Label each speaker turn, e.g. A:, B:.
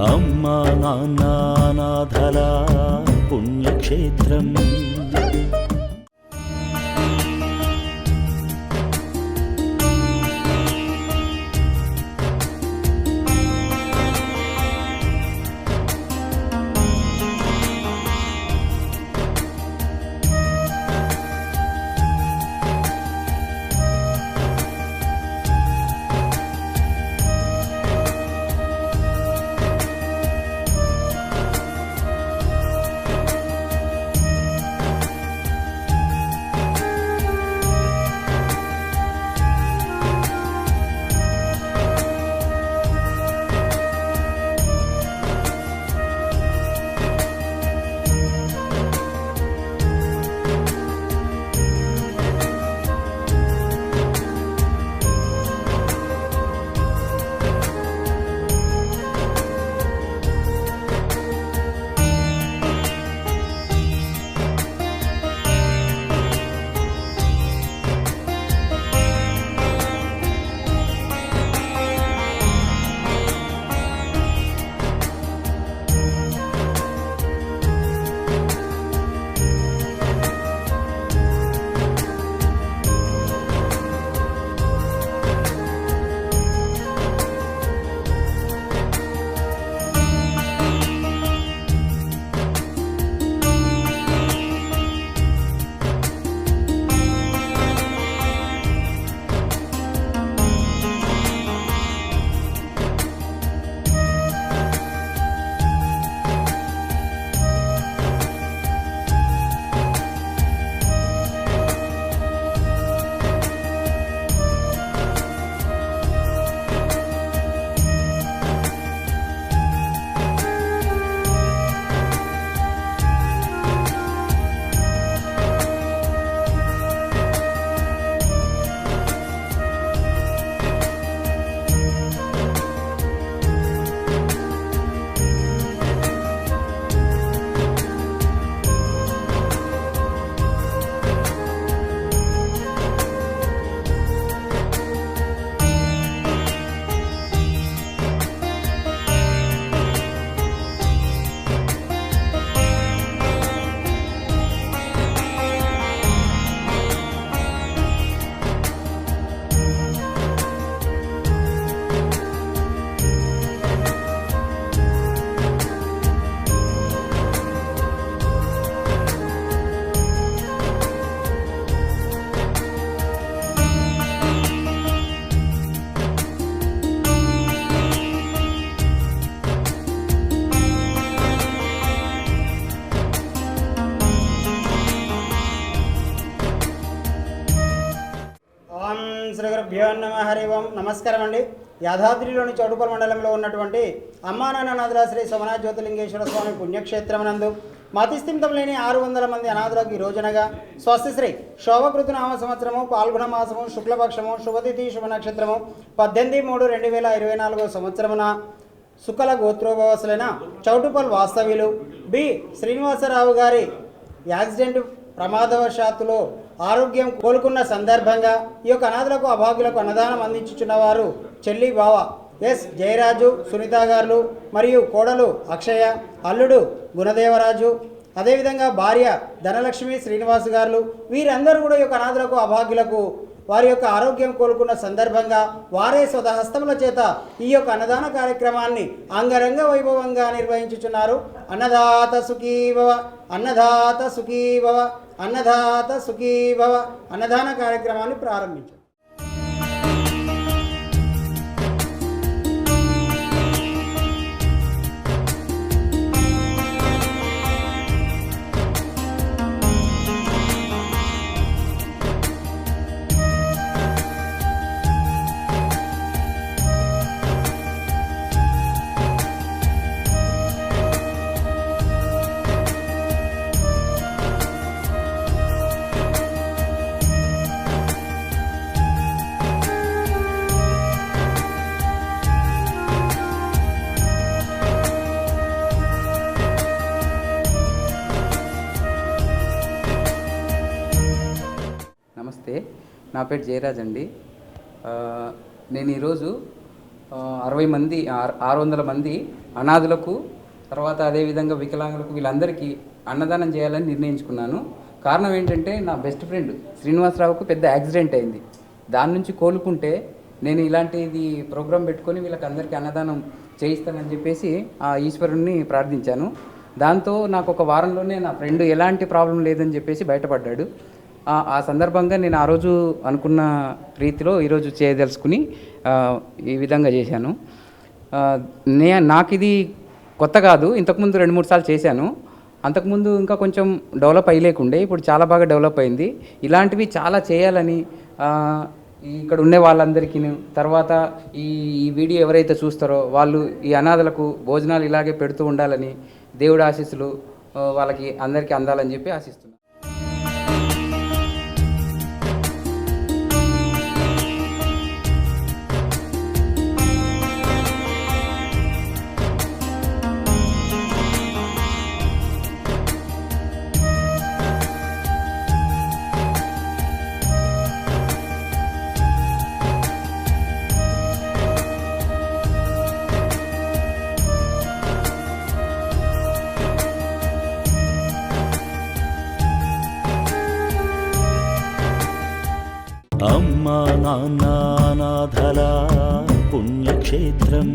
A: అమ్మా నాన్న అనాథల పుణ్యక్షేత్రం.
B: శ్రీ గురుభ్యో నమః. హరి ఓం. నమస్కారం అండి. యాదాద్రిలోని చౌటుపల్ మండలంలో ఉన్నటువంటి అమ్మా నాన్న అనాథుల శ్రీ సోమనాథ జ్యోతిలింగేశ్వర స్వామి పుణ్యక్షేత్రం నందు మతిస్థిమితం లేని 600 మంది అనాథులకు ఈ రోజునగా స్వస్తిశ్రీ శోభకృతు నామ సంవత్సరము పాల్గొన మాసము శుక్లపక్షము శుభతిథి శుభ నక్షత్రము 18/3/2024 సంవత్సరమున సుకల గోత్రోభవసులైన చౌటుపల్ వాస్తవ్యులు బి శ్రీనివాసరావు గారి యాక్సిడెంట్ ప్రమాదవశాత్తులో ఆరోగ్యం కోలుకున్న సందర్భంగా ఈ యొక్క అనాథులకు అభాగ్యులకు అన్నదానం అందించుచున్నవారు చెల్లి బావ ఎస్ జయరాజు సునీత గారు మరియు కోడలు అక్షయ, అల్లుడు గుణదేవరాజు, అదేవిధంగా భార్య ధనలక్ష్మి శ్రీనివాస్ గారు, వీరందరూ కూడా ఈ యొక్క అనాథులకు అభాగ్యులకు వారి యొక్క ఆరోగ్యం కోలుకున్న సందర్భంగా వారే స్వతహస్తముల చేత ఈ యొక్క అన్నదాన కార్యక్రమాన్ని అంగరంగ వైభవంగా నిర్వహించుచున్నారు. అన్నదాత సుఖీభవ, అన్నదాత సుఖీభవ, అన్నదాత సుఖీభవ అన్నదాన కార్యక్రమాన్ని ప్రారంభించారు.
C: నమస్తే, నా పేరు జయరాజ్ అండి. నేను ఈరోజు 60 మంది 600 మంది అనాథులకు, తర్వాత అదేవిధంగా వికలాంగులకు, వీళ్ళందరికీ అన్నదానం చేయాలని నిర్ణయించుకున్నాను. కారణం ఏంటంటే, నా బెస్ట్ ఫ్రెండ్ శ్రీనివాసరావుకు పెద్ద యాక్సిడెంట్ అయింది. దాని నుంచి కోలుకుంటే నేను ఇలాంటిది ప్రోగ్రాం పెట్టుకొని వీళ్ళకి అందరికీ అన్నదానం చేయిస్తానని చెప్పేసి ఆ ఈశ్వరుణ్ణి ప్రార్థించాను. దాంతో నాకు ఒక వారంలోనే నా ఫ్రెండ్ ఎలాంటి ప్రాబ్లం లేదని చెప్పేసి బయటపడ్డాడు. ఆ సందర్భంగా నేను ఆ రోజు అనుకున్న రీతిలో ఈరోజు చేయదలుచుకుని ఈ విధంగా చేశాను. నాకు ఇది కొత్త కాదు, ఇంతకుముందు 2-3 సార్లు చేశాను. అంతకుముందు ఇంకా కొంచెం డెవలప్ అయ్యలేకుండే, ఇప్పుడు చాలా బాగా డెవలప్ అయింది. ఇలాంటివి చాలా చేయాలని ఇక్కడ ఉండే వాళ్ళందరికీ, తర్వాత ఈ వీడియో ఎవరైతే చూస్తారో వాళ్ళు ఈ అనాథలకు భోజనాలు ఇలాగే పెడుతూ ఉండాలని, దేవుడి ఆశీస్సులు వాళ్ళకి అందరికీ అందాలని చెప్పి ఆశిస్తున్నాను.
A: అమ్మా నాన్న అనాథల పుణ్యక్షేత్రం.